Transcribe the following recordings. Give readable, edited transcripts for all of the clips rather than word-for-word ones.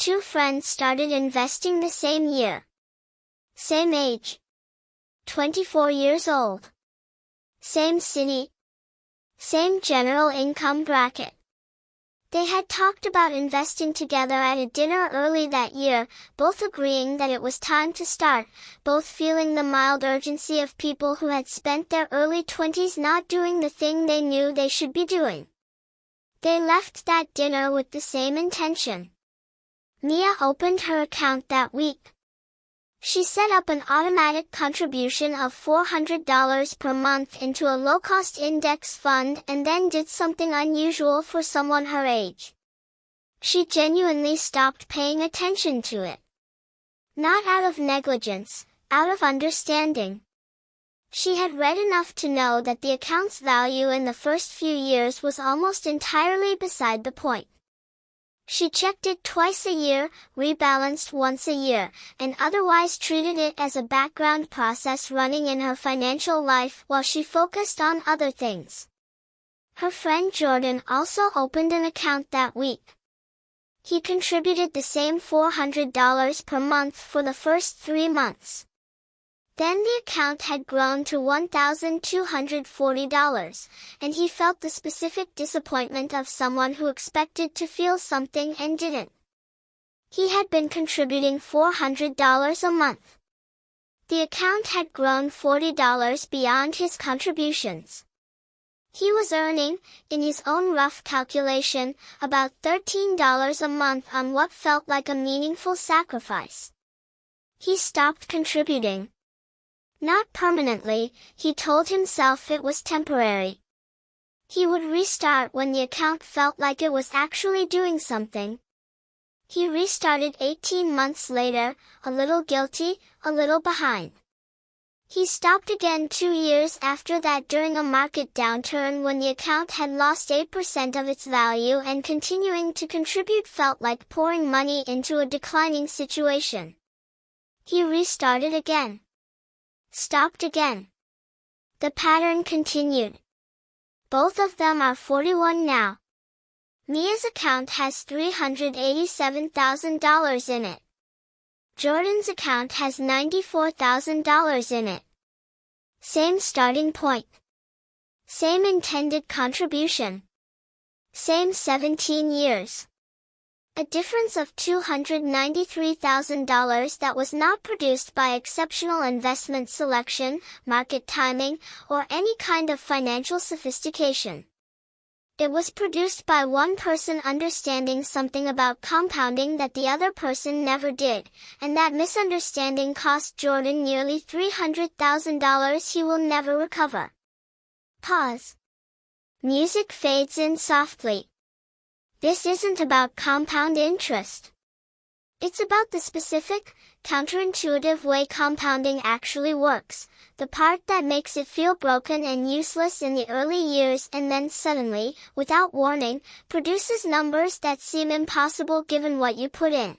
two friends started investing the same year. Same age. 24 years old. Same city. Same general income bracket. They had talked about investing together at a dinner early that year, both agreeing that it was time to start, both feeling the mild urgency of people who had spent their early 20s not doing the thing they knew they should be doing. They left that dinner with the same intention. Mia opened her account that week. She set up an automatic contribution of $400 per month into a low-cost index fund and then did something unusual for someone her age. She genuinely stopped paying attention to it. Not out of negligence, out of understanding. She had read enough to know that the account's value in the first few years was almost entirely beside the point. She checked it twice a year, rebalanced once a year, and otherwise treated it as a background process running in her financial life while she focused on other things. Her friend Jordan also opened an account that week. He contributed the same $400 per month for the first 3 months. Then the account had grown to $1,240, and he felt the specific disappointment of someone who expected to feel something and didn't. He had been contributing $400 a month. The account had grown $40 beyond his contributions. He was earning, in his own rough calculation, about $13 a month on what felt like a meaningful sacrifice. He stopped contributing. Not permanently, he told himself it was temporary. He would restart when the account felt like it was actually doing something. He restarted 18 months later, a little guilty, a little behind. He stopped again 2 years after that during a market downturn when the account had lost 8% of its value and continuing to contribute felt like pouring money into a declining situation. He restarted again. Stopped again. The pattern continued. Both of them are 41 now. Mia's account has $387,000 in it. Jordan's account has $94,000 in it. Same starting point. Same intended contribution. Same 17 years. A difference of $293,000 that was not produced by exceptional investment selection, market timing, or any kind of financial sophistication. It was produced by one person understanding something about compounding that the other person never did, and that misunderstanding cost Jordan nearly $300,000 he will never recover. Pause. Music fades in softly. This isn't about compound interest. It's about the specific, counterintuitive way compounding actually works, the part that makes it feel broken and useless in the early years and then suddenly, without warning, produces numbers that seem impossible given what you put in.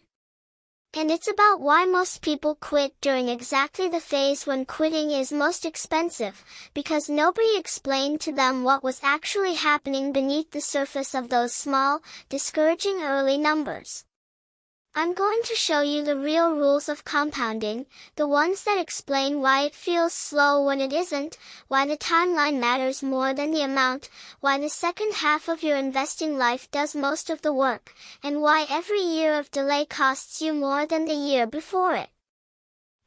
And it's about why most people quit during exactly the phase when quitting is most expensive, because nobody explained to them what was actually happening beneath the surface of those small, discouraging early numbers. I'm going to show you the real rules of compounding, the ones that explain why it feels slow when it isn't, why the timeline matters more than the amount, why the second half of your investing life does most of the work, and why every year of delay costs you more than the year before it.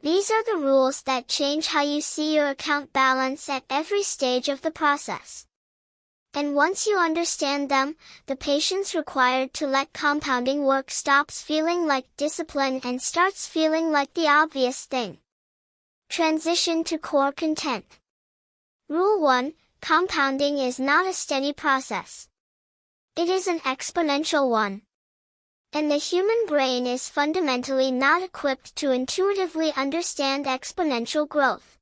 These are the rules that change how you see your account balance at every stage of the process. And once you understand them, the patience required to let compounding work stops feeling like discipline and starts feeling like the obvious thing. Transition to core content. Rule 1, compounding is not a steady process. It is an exponential one. And the human brain is fundamentally not equipped to intuitively understand exponential growth.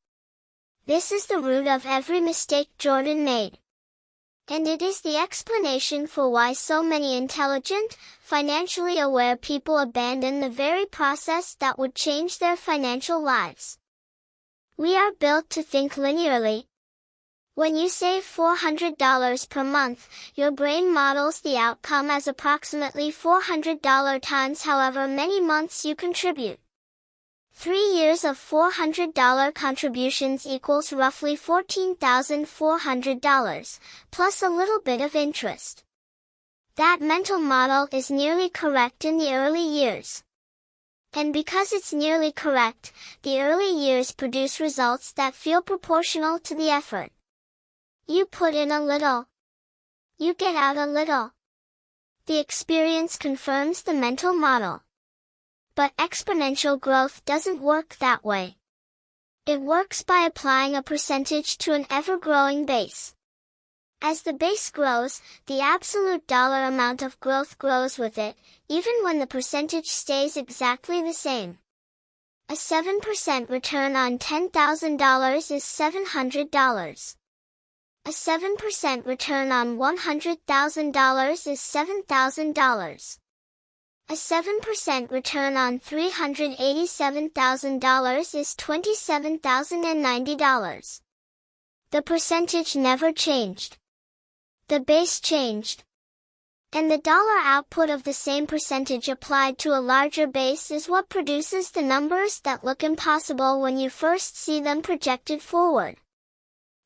This is the root of every mistake Jordan made. And it is the explanation for why so many intelligent, financially aware people abandon the very process that would change their financial lives. We are built to think linearly. When you save $400 per month, your brain models the outcome as approximately $400 times however many months you contribute. 3 years of $400 contributions equals roughly $14,400, plus a little bit of interest. That mental model is nearly correct in the early years. And because it's nearly correct, the early years produce results that feel proportional to the effort. You put in a little. You get out a little. The experience confirms the mental model. But exponential growth doesn't work that way. It works by applying a percentage to an ever-growing base. As the base grows, the absolute dollar amount of growth grows with it, even when the percentage stays exactly the same. A 7% return on $10,000 is $700. A 7% return on $100,000 is $7,000. A 7% return on $387,000 is $27,090. The percentage never changed. The base changed. And the dollar output of the same percentage applied to a larger base is what produces the numbers that look impossible when you first see them projected forward.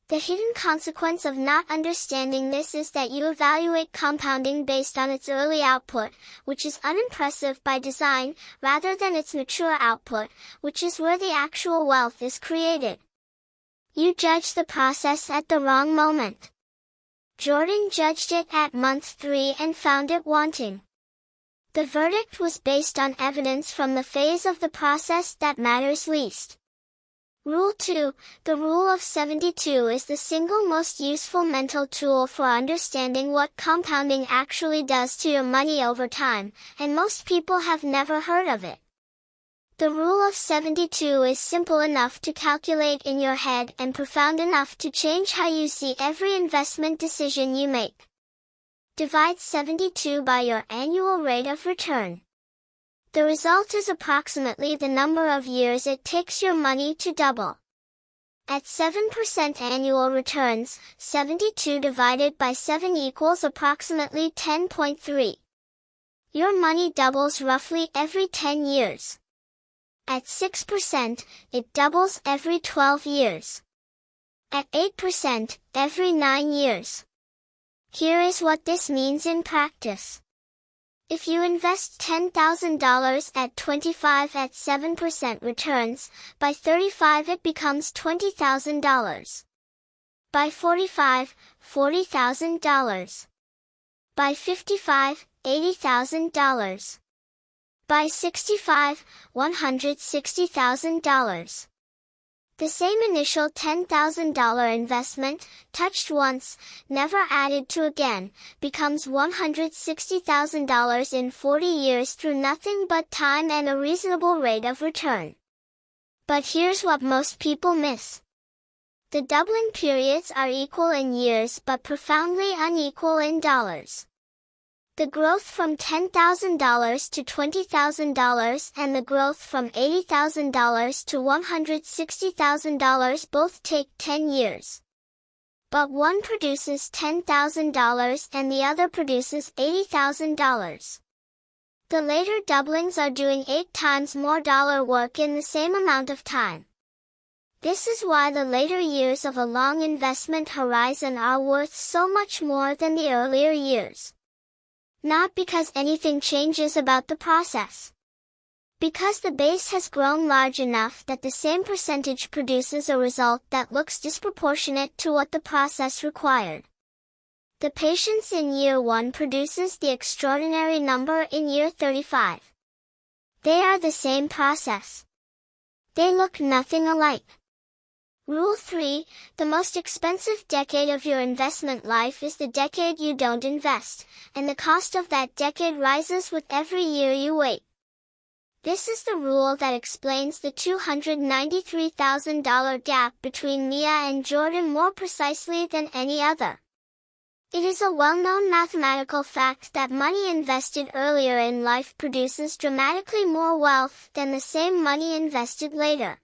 The hidden consequence of not understanding this is that you evaluate compounding based on its early output, which is unimpressive by design, rather than its mature output, which is where the actual wealth is created. You judge the process at the wrong moment. Jordan judged it at month 3 and found it wanting. The verdict was based on evidence from the phase of the process that matters least. Rule 2, the Rule of 72 is the single most useful mental tool for understanding what compounding actually does to your money over time, and most people have never heard of it. The Rule of 72 is simple enough to calculate in your head and profound enough to change how you see every investment decision you make. Divide 72 by your annual rate of return. The result is approximately the number of years it takes your money to double. At 7% annual returns, 72 divided by 7 equals approximately 10.3. Your money doubles roughly every 10 years. At 6%, it doubles every 12 years. At 8%, every 9 years. Here is what this means in practice. If you invest $10,000 at 25 at 7% returns, by 35 it becomes $20,000. By 45, $40,000. By 55, $80,000. By 65, $160,000. The same initial $10,000 investment, touched once, never added to again, becomes $160,000 in 40 years through nothing but time and a reasonable rate of return. But here's what most people miss. The doubling periods are equal in years but profoundly unequal in dollars. The growth from $10,000 to $20,000 and the growth from $80,000 to $160,000 both take 10 years. But one produces $10,000 and the other produces $80,000. The later doublings are doing 8 times more dollar work in the same amount of time. This is why the later years of a long investment horizon are worth so much more than the earlier years. Not because anything changes about the process. Because the base has grown large enough that the same percentage produces a result that looks disproportionate to what the process required. The patience in year 1 produces the extraordinary number in year 35. They are the same process. They look nothing alike. Rule 3, the most expensive decade of your investment life is the decade you don't invest, and the cost of that decade rises with every year you wait. This is the rule that explains the $293,000 gap between Mia and Jordan more precisely than any other. It is a well-known mathematical fact that money invested earlier in life produces dramatically more wealth than the same money invested later.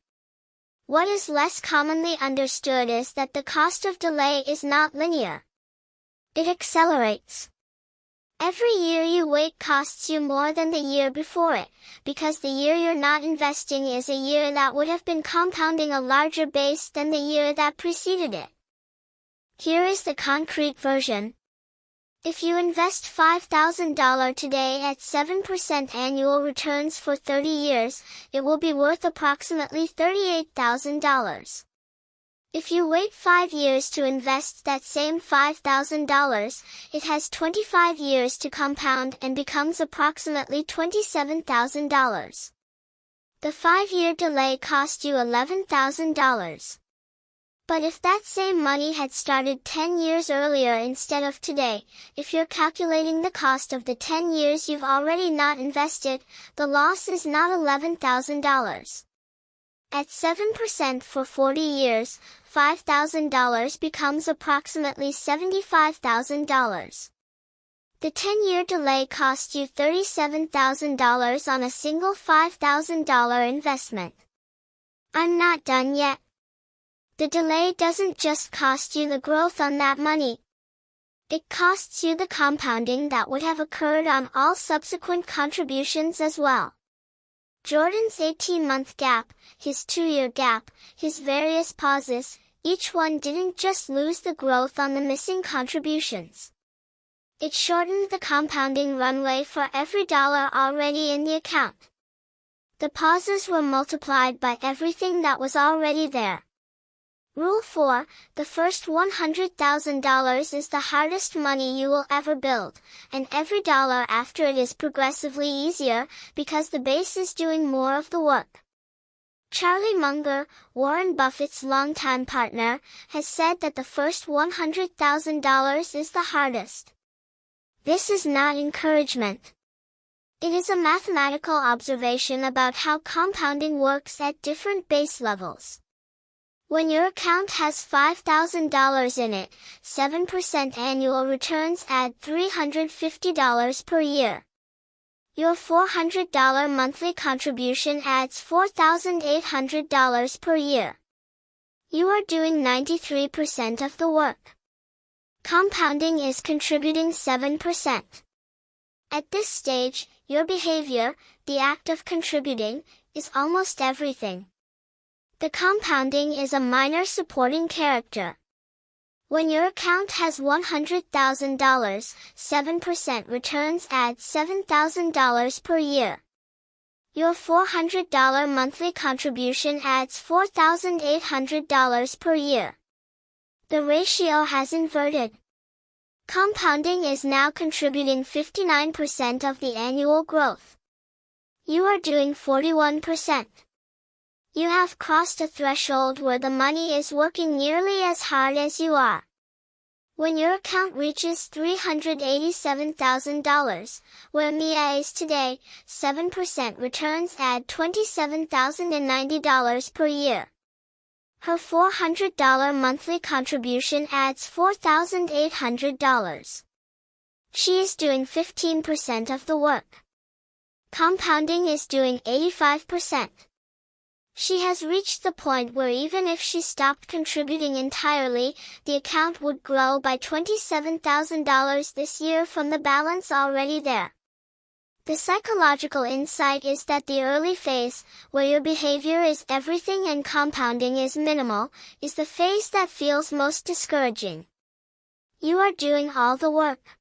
What is less commonly understood is that the cost of delay is not linear. It accelerates. Every year you wait costs you more than the year before it, because the year you're not investing is a year that would have been compounding a larger base than the year that preceded it. Here is the concrete version. If you invest $5,000 today at 7% annual returns for 30 years, it will be worth approximately $38,000. If you wait 5 years to invest that same $5,000, it has 25 years to compound and becomes approximately $27,000. The 5-year delay cost you $11,000. But if that same money had started 10 years earlier instead of today, if you're calculating the cost of the 10 years you've already not invested, the loss is not $11,000. At 7% for 40 years, $5,000 becomes approximately $75,000. The 10-year delay cost you $37,000 on a single $5,000 investment. I'm not done yet. The delay doesn't just cost you the growth on that money. It costs you the compounding that would have occurred on all subsequent contributions as well. Jordan's 18-month gap, his 2-year gap, his various pauses, each one didn't just lose the growth on the missing contributions. It shortened the compounding runway for every dollar already in the account. The pauses were multiplied by everything that was already there. Rule 4, the first $100,000 is the hardest money you will ever build, and every dollar after it is progressively easier, because the base is doing more of the work. Charlie Munger, Warren Buffett's longtime partner, has said that the first $100,000 is the hardest. This is not encouragement. It is a mathematical observation about how compounding works at different base levels. When your account has $5,000 in it, 7% annual returns add $350 per year. Your $400 monthly contribution adds $4,800 per year. You are doing 93% of the work. Compounding is contributing 7%. At this stage, your behavior, the act of contributing, is almost everything. The compounding is a minor supporting character. When your account has $100,000, 7% returns add $7,000 per year. Your $400 monthly contribution adds $4,800 per year. The ratio has inverted. Compounding is now contributing 59% of the annual growth. You are doing 41%. You have crossed a threshold where the money is working nearly as hard as you are. When your account reaches $387,000, where Mia is today, 7% returns add $27,090 per year. Her $400 monthly contribution adds $4,800. She is doing 15% of the work. Compounding is doing 85%. She has reached the point where even if she stopped contributing entirely, the account would grow by $27,000 this year from the balance already there. The psychological insight is that the early phase, where your behavior is everything and compounding is minimal, is the phase that feels most discouraging. You are doing all the work.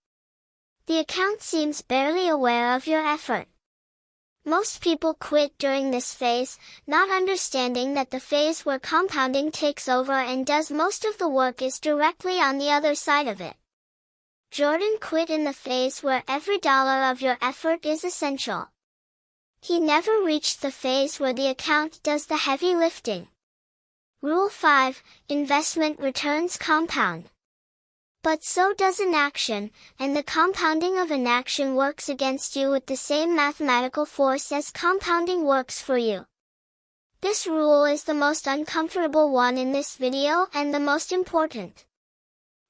The account seems barely aware of your effort. Most people quit during this phase, not understanding that the phase where compounding takes over and does most of the work is directly on the other side of it. Jordan quit in the phase where every dollar of your effort is essential. He never reached the phase where the account does the heavy lifting. Rule 5, investment returns compound. But so does inaction, and the compounding of inaction works against you with the same mathematical force as compounding works for you. This rule is the most uncomfortable one in this video and the most important.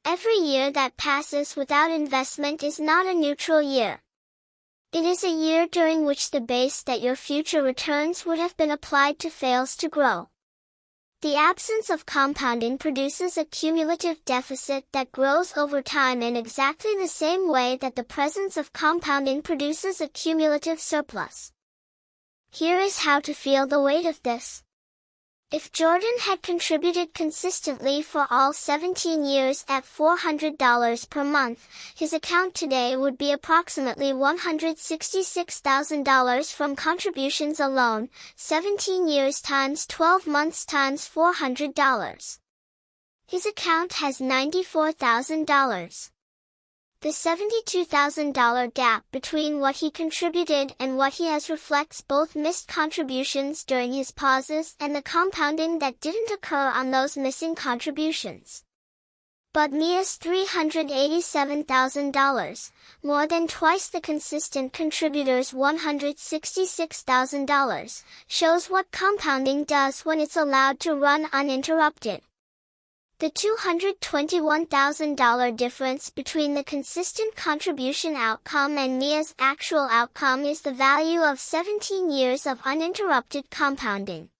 Every year that passes without investment is not a neutral year. It is a year during which the base that your future returns would have been applied to fails to grow. The absence of compounding produces a cumulative deficit that grows over time in exactly the same way that the presence of compounding produces a cumulative surplus. Here is how to feel the weight of this. If Jordan had contributed consistently for all 17 years at $400 per month, his account today would be approximately $166,000 from contributions alone, 17 years times 12 months times $400. His account has $94,000. The $72,000 gap between what he contributed and what he has reflects both missed contributions during his pauses and the compounding that didn't occur on those missing contributions. But Mia's $387,000, more than twice the consistent contributor's $166,000, shows what compounding does when it's allowed to run uninterrupted. The $221,000 difference between the consistent contribution outcome and Mia's actual outcome is the value of 17 years of uninterrupted compounding.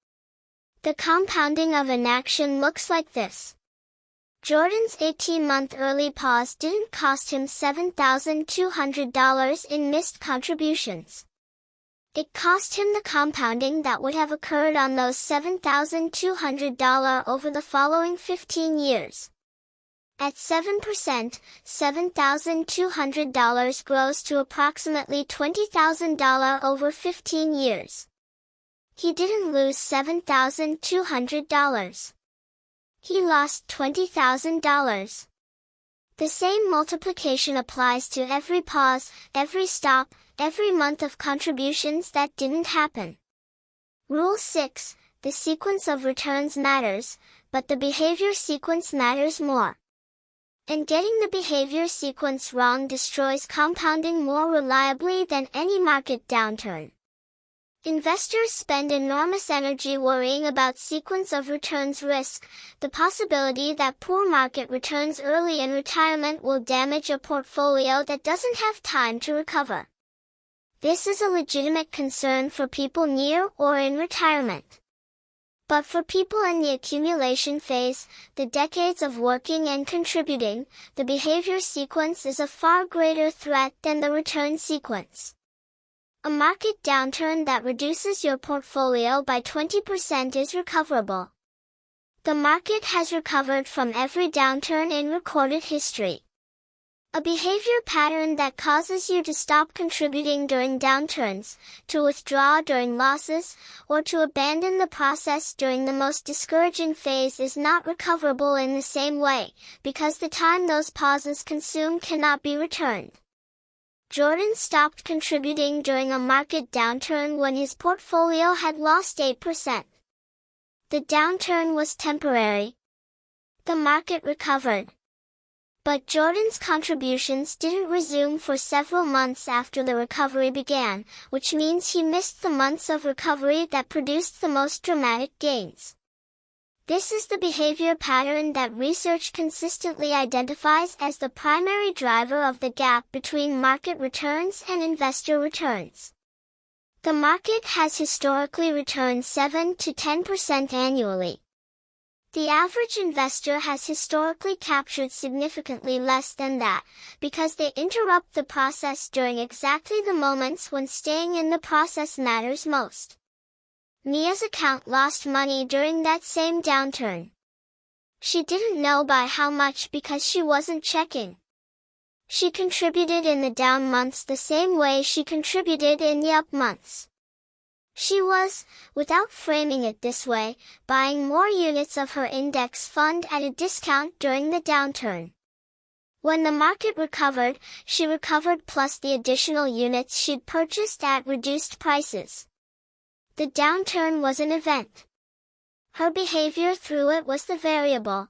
The compounding of inaction looks like this. Jordan's 18-month early pause didn't cost him $7,200 in missed contributions. It cost him the compounding that would have occurred on those $7,200 over the following 15 years. At 7%, $7,200 grows to approximately $20,000 over 15 years. He didn't lose $7,200. He lost $20,000. The same multiplication applies to every pause, every stop, every month of contributions that didn't happen. Rule 6, the sequence of returns matters, but the behavior sequence matters more. And getting the behavior sequence wrong destroys compounding more reliably than any market downturn. Investors spend enormous energy worrying about sequence of returns risk, the possibility that poor market returns early in retirement will damage a portfolio that doesn't have time to recover. This is a legitimate concern for people near or in retirement. But for people in the accumulation phase, the decades of working and contributing, the behavior sequence is a far greater threat than the return sequence. A market downturn that reduces your portfolio by 20% is recoverable. The market has recovered from every downturn in recorded history. A behavior pattern that causes you to stop contributing during downturns, to withdraw during losses, or to abandon the process during the most discouraging phase is not recoverable in the same way, because the time those pauses consume cannot be returned. Jordan stopped contributing during a market downturn when his portfolio had lost 8%. The downturn was temporary. The market recovered. But Jordan's contributions didn't resume for several months after the recovery began, which means he missed the months of recovery that produced the most dramatic gains. This is the behavior pattern that research consistently identifies as the primary driver of the gap between market returns and investor returns. The market has historically returned 7 to 10% annually. The average investor has historically captured significantly less than that, because they interrupt the process during exactly the moments when staying in the process matters most. Mia's account lost money during that same downturn. She didn't know by how much because she wasn't checking. She contributed in the down months the same way she contributed in the up months. She was, without framing it this way, buying more units of her index fund at a discount during the downturn. When the market recovered, she recovered plus the additional units she'd purchased at reduced prices. The downturn was an event. Her behavior through it was the variable.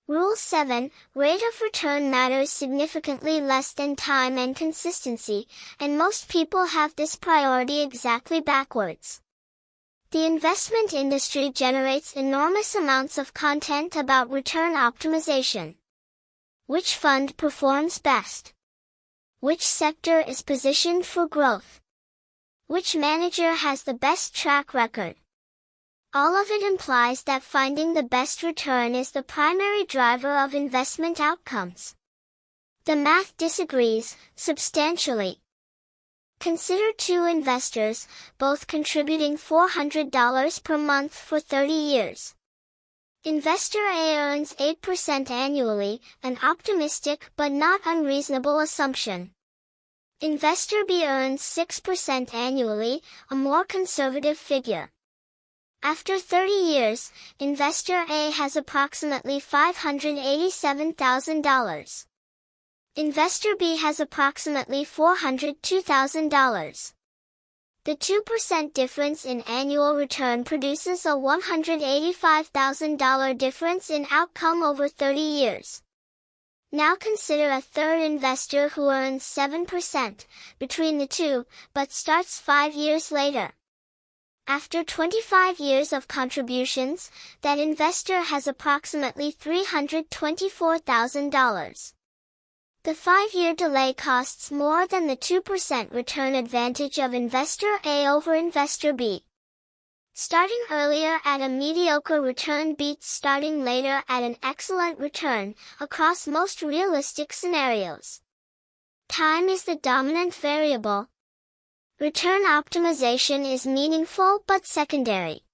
Rule 7, rate of return matters significantly less than time and consistency, and most people have this priority exactly backwards. The investment industry generates enormous amounts of content about return optimization. Which fund performs best? Which sector is positioned for growth? Which manager has the best track record? All of it implies that finding the best return is the primary driver of investment outcomes. The math disagrees, substantially. Consider two investors, both contributing $400 per month for 30 years. Investor A earns 8% annually, an optimistic but not unreasonable assumption. Investor B earns 6% annually, a more conservative figure. After 30 years, Investor A has approximately $587,000. Investor B has approximately $402,000. The 2% difference in annual return produces a $185,000 difference in outcome over 30 years. Now consider a third investor who earns 7% between the two, but starts 5 years later. After 25 years of contributions, that investor has approximately $324,000. The 5-year delay costs more than the 2% return advantage of Investor A over Investor B. Starting earlier at a mediocre return beats starting later at an excellent return, across most realistic scenarios. Time is the dominant variable. Return optimization is meaningful but secondary.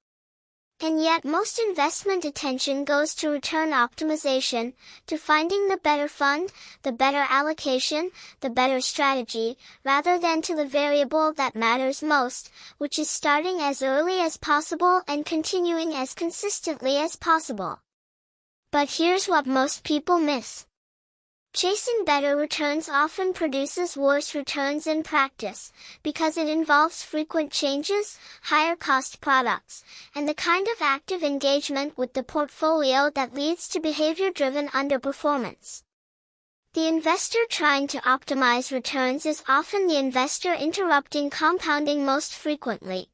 And yet most investment attention goes to return optimization, to finding the better fund, the better allocation, the better strategy, rather than to the variable that matters most, which is starting as early as possible and continuing as consistently as possible. But here's what most people miss. Chasing better returns often produces worse returns in practice, because it involves frequent changes, higher cost products, and the kind of active engagement with the portfolio that leads to behavior-driven underperformance. The investor trying to optimize returns is often the investor interrupting compounding most frequently.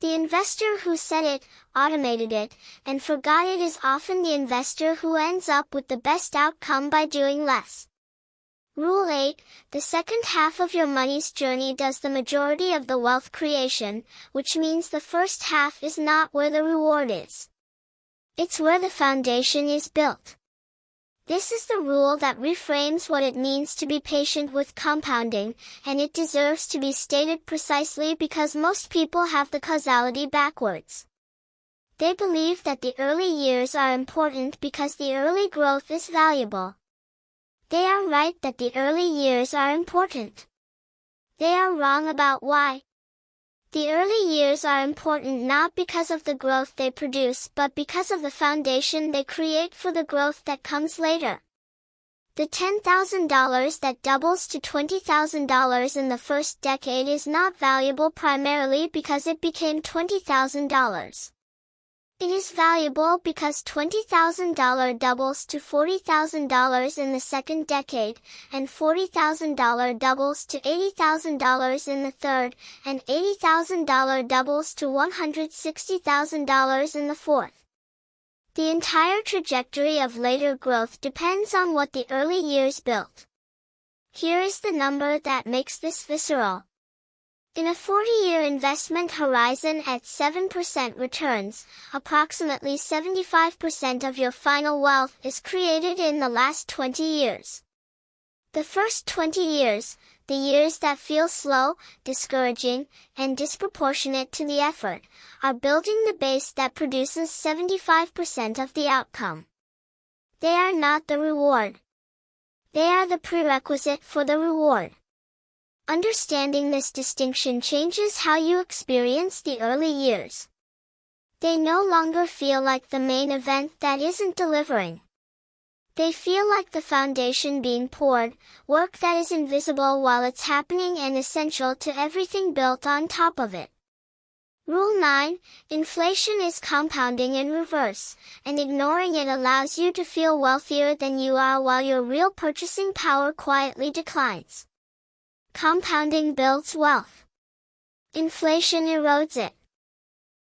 The investor who said it, automated it, and forgot it is often the investor who ends up with the best outcome by doing less. Rule 8, the second half of your money's journey does the majority of the wealth creation, which means the first half is not where the reward is. It's where the foundation is built. This is the rule that reframes what it means to be patient with compounding, and it deserves to be stated precisely because most people have the causality backwards. They believe that the early years are important because the early growth is valuable. They are right that the early years are important. They are wrong about why. The early years are important not because of the growth they produce but because of the foundation they create for the growth that comes later. The $10,000 that doubles to $20,000 in the first decade is not valuable primarily because it became $20,000. It is valuable because $20,000 doubles to $40,000 in the second decade, and $40,000 doubles to $80,000 in the third, and $80,000 doubles to $160,000 in the fourth. The entire trajectory of later growth depends on what the early years built. Here is the number that makes this visceral. In a 40-year investment horizon at 7% returns, approximately 75% of your final wealth is created in the last 20 years. The first 20 years, the years that feel slow, discouraging, and disproportionate to the effort, are building the base that produces 75% of the outcome. They are not the reward. They are the prerequisite for the reward. Understanding this distinction changes how you experience the early years. They no longer feel like the main event that isn't delivering. They feel like the foundation being poured, work that is invisible while it's happening and essential to everything built on top of it. Rule 9, inflation is compounding in reverse, and ignoring it allows you to feel wealthier than you are while your real purchasing power quietly declines. Compounding builds wealth. Inflation erodes it.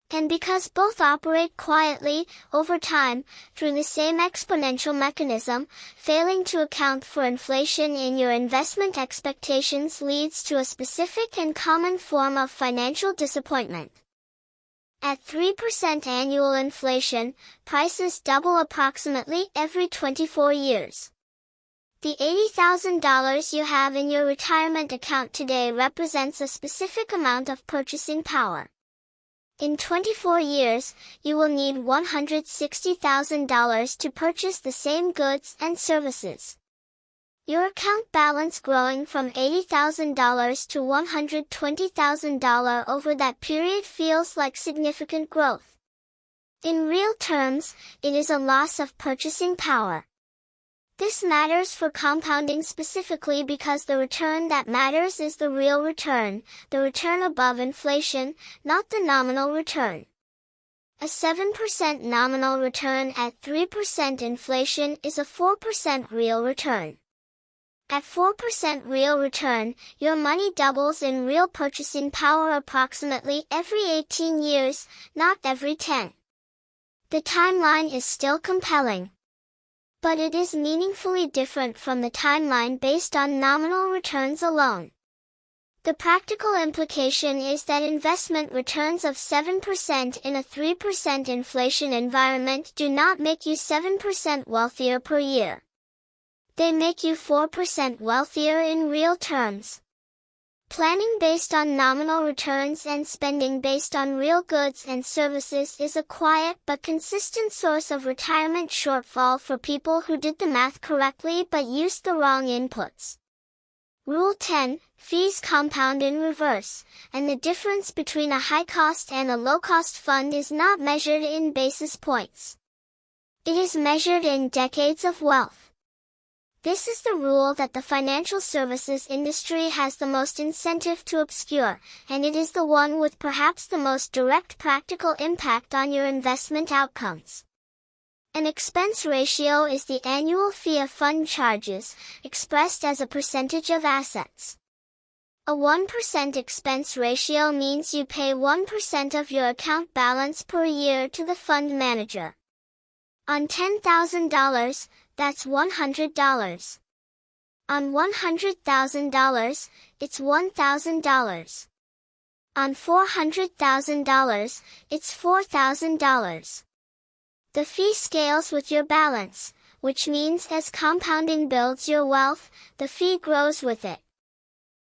And because both operate quietly, over time, through the same exponential mechanism, failing to account for inflation in your investment expectations leads to a specific and common form of financial disappointment. At 3% annual inflation, prices double approximately every 24 years. The $80,000 you have in your retirement account today represents a specific amount of purchasing power. In 24 years, you will need $160,000 to purchase the same goods and services. Your account balance growing from $80,000 to $120,000 over that period feels like significant growth. In real terms, it is a loss of purchasing power. This matters for compounding specifically because the return that matters is the real return, the return above inflation, not the nominal return. A 7% nominal return at 3% inflation is a 4% real return. At 4% real return, your money doubles in real purchasing power approximately every 18 years, not every 10. The timeline is still compelling. But it is meaningfully different from the timeline based on nominal returns alone. The practical implication is that investment returns of 7% in a 3% inflation environment do not make you 7% wealthier per year. They make you 4% wealthier in real terms. Planning based on nominal returns and spending based on real goods and services is a quiet but consistent source of retirement shortfall for people who did the math correctly but used the wrong inputs. Rule 10, fees compound in reverse, and the difference between a high-cost and a low-cost fund is not measured in basis points. It is measured in decades of wealth. This is the rule that the financial services industry has the most incentive to obscure, and it is the one with perhaps the most direct practical impact on your investment outcomes. An expense ratio is the annual fee a fund charges, expressed as a percentage of assets. A 1% expense ratio means you pay 1% of your account balance per year to the fund manager. On $10,000, that's $100. On $100,000, it's $1,000. On $400,000, it's $4,000. The fee scales with your balance, which means as compounding builds your wealth, the fee grows with it.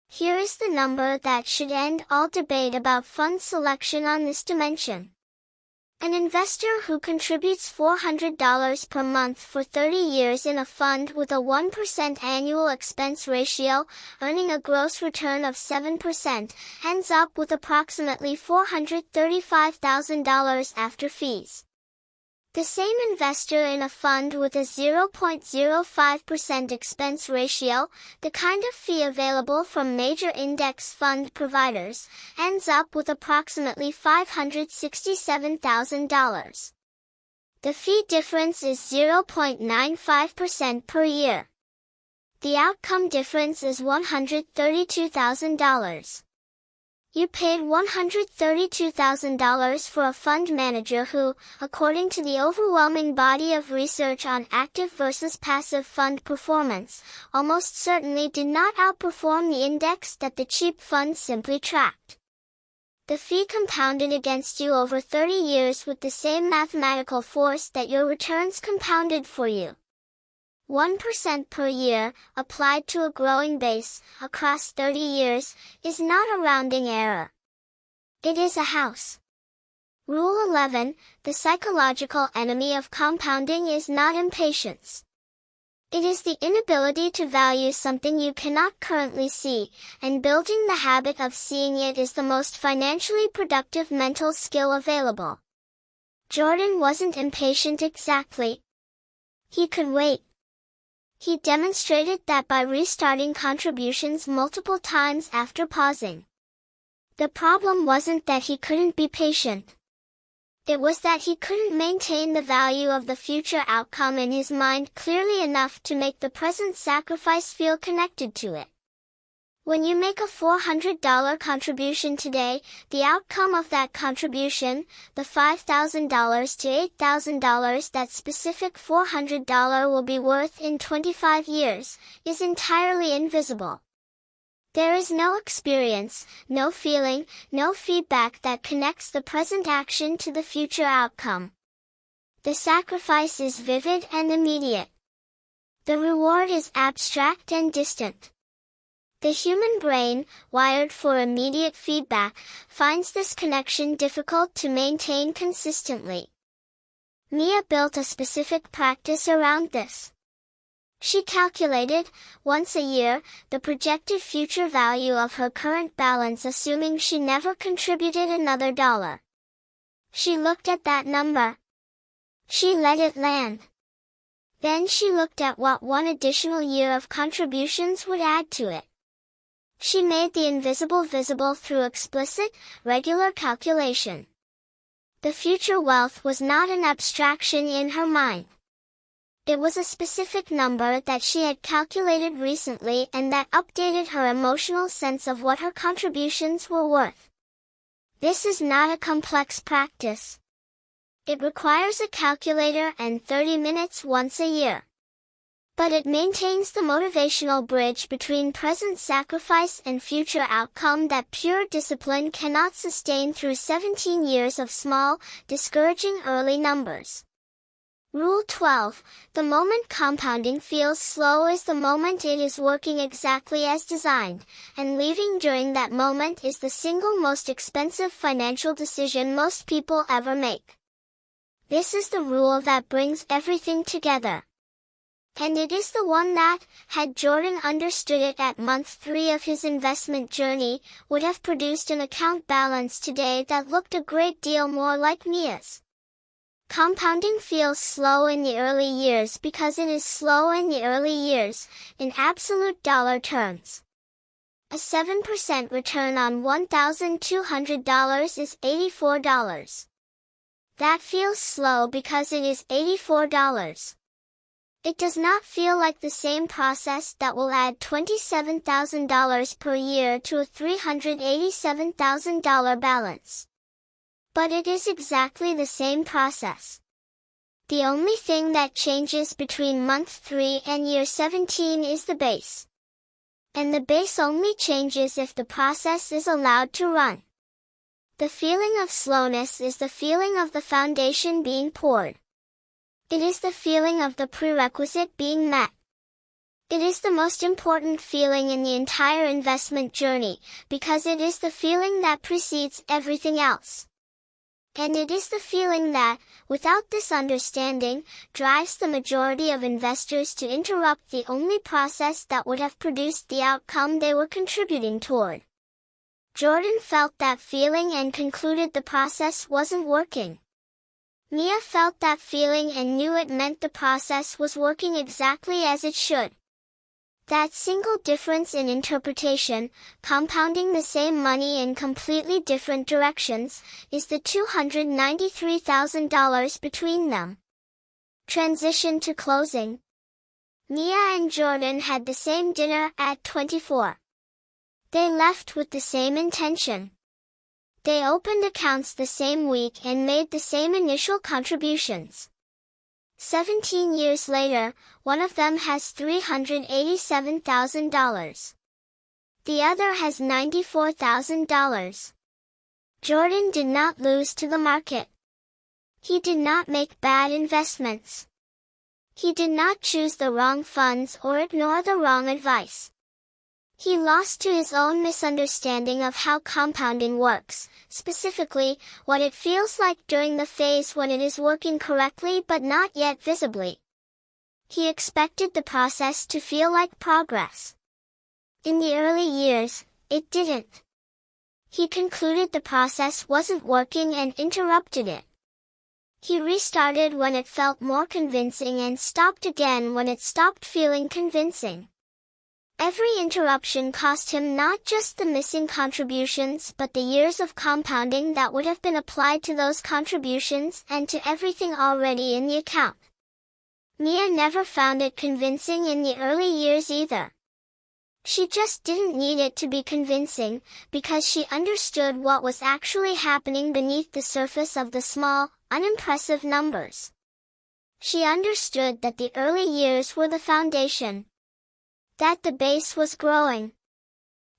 Here is the number that should end all debate about fund selection on this dimension. An investor who contributes $400 per month for 30 years in a fund with a 1% annual expense ratio, earning a gross return of 7%, ends up with approximately $435,000 after fees. The same investor in a fund with a 0.05% expense ratio, the kind of fee available from major index fund providers, ends up with approximately $567,000. The fee difference is 0.95% per year. The outcome difference is $132,000. You paid $132,000 for a fund manager who, according to the overwhelming body of research on active versus passive fund performance, almost certainly did not outperform the index that the cheap funds simply tracked. The fee compounded against you over 30 years with the same mathematical force that your returns compounded for you. 1% per year, applied to a growing base, across 30 years, is not a rounding error. It is a house. Rule 11, the psychological enemy of compounding is not impatience. It is the inability to value something you cannot currently see, and building the habit of seeing it is the most financially productive mental skill available. Jordan wasn't impatient exactly. He could wait. He demonstrated that by restarting contributions multiple times after pausing. The problem wasn't that he couldn't be patient. It was that he couldn't maintain the value of the future outcome in his mind clearly enough to make the present sacrifice feel connected to it. When you make a $400 contribution today, the outcome of that contribution, the $5,000 to $8,000 that specific $400 will be worth in 25 years, is entirely invisible. There is no experience, no feeling, no feedback that connects the present action to the future outcome. The sacrifice is vivid and immediate. The reward is abstract and distant. The human brain, wired for immediate feedback, finds this connection difficult to maintain consistently. Mia built a specific practice around this. She calculated, once a year, the projected future value of her current balance assuming she never contributed another dollar. She looked at that number. She let it land. Then she looked at what one additional year of contributions would add to it. She made the invisible visible through explicit, regular calculation. The future wealth was not an abstraction in her mind. It was a specific number that she had calculated recently and that updated her emotional sense of what her contributions were worth. This is not a complex practice. It requires a calculator and 30 minutes once a year. But it maintains the motivational bridge between present sacrifice and future outcome that pure discipline cannot sustain through 17 years of small, discouraging early numbers. Rule 12. The moment compounding feels slow is the moment it is working exactly as designed, and leaving during that moment is the single most expensive financial decision most people ever make. This is the rule that brings everything together. And it is the one that, had Jordan understood it at month 3 of his investment journey, would have produced an account balance today that looked a great deal more like Mia's. Compounding feels slow in the early years because it is slow in the early years, in absolute dollar terms. A 7% return on $1,200 is $84. That feels slow because it is $84. It does not feel like the same process that will add $27,000 per year to a $387,000 balance. But it is exactly the same process. The only thing that changes between month 3 and year 17 is the base. And the base only changes if the process is allowed to run. The feeling of slowness is the feeling of the foundation being poured. It is the feeling of the prerequisite being met. It is the most important feeling in the entire investment journey, because it is the feeling that precedes everything else. And it is the feeling that, without this understanding, drives the majority of investors to interrupt the only process that would have produced the outcome they were contributing toward. Jordan felt that feeling and concluded the process wasn't working. Mia felt that feeling and knew it meant the process was working exactly as it should. That single difference in interpretation, compounding the same money in completely different directions, is the $293,000 between them. Transition to closing. Mia and Jordan had the same dinner at 24. They left with the same intention. They opened accounts the same week and made the same initial contributions. 17 years later, one of them has $387,000. The other has $94,000. Jordan did not lose to the market. He did not make bad investments. He did not choose the wrong funds or ignore the wrong advice. He lost to his own misunderstanding of how compounding works, specifically, what it feels like during the phase when it is working correctly but not yet visibly. He expected the process to feel like progress. In the early years, it didn't. He concluded the process wasn't working and interrupted it. He restarted when it felt more convincing and stopped again when it stopped feeling convincing. Every interruption cost him not just the missing contributions but the years of compounding that would have been applied to those contributions and to everything already in the account. Mia never found it convincing in the early years either. She just didn't need it to be convincing, because she understood what was actually happening beneath the surface of the small, unimpressive numbers. She understood that the early years were the foundation. That the base was growing.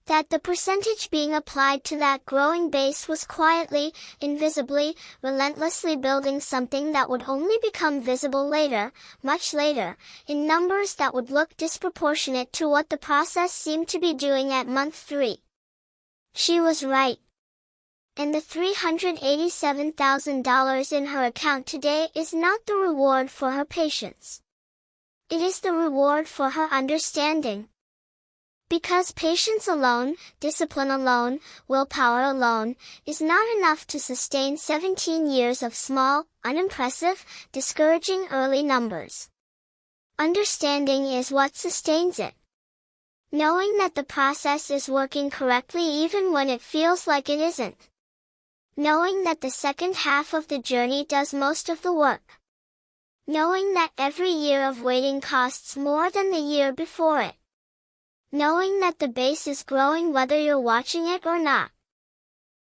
That the percentage being applied to that growing base was quietly, invisibly, relentlessly building something that would only become visible later, much later, in numbers that would look disproportionate to what the process seemed to be doing at month 3. She was right. And the $387,000 in her account today is not the reward for her patience. It is the reward for her understanding. Because patience alone, discipline alone, willpower alone, is not enough to sustain 17 years of small, unimpressive, discouraging early numbers. Understanding is what sustains it. Knowing that the process is working correctly even when it feels like it isn't. Knowing that the second half of the journey does most of the work. Knowing that every year of waiting costs more than the year before it. Knowing that the base is growing whether you're watching it or not.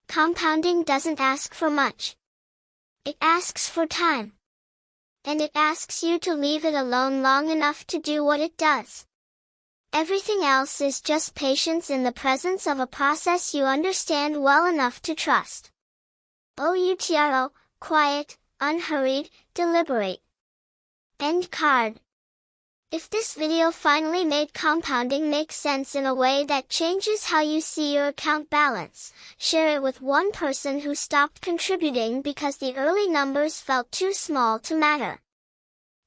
Compounding doesn't ask for much. It asks for time. And it asks you to leave it alone long enough to do what it does. Everything else is just patience in the presence of a process you understand well enough to trust. OUTRO, quiet, unhurried, deliberate. End card. If this video finally made compounding make sense in a way that changes how you see your account balance, share it with one person who stopped contributing because the early numbers felt too small to matter.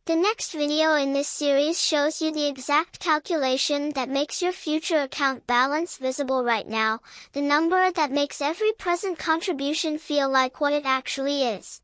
The next video in this series shows you the exact calculation that makes your future account balance visible right now, the number that makes every present contribution feel like what it actually is.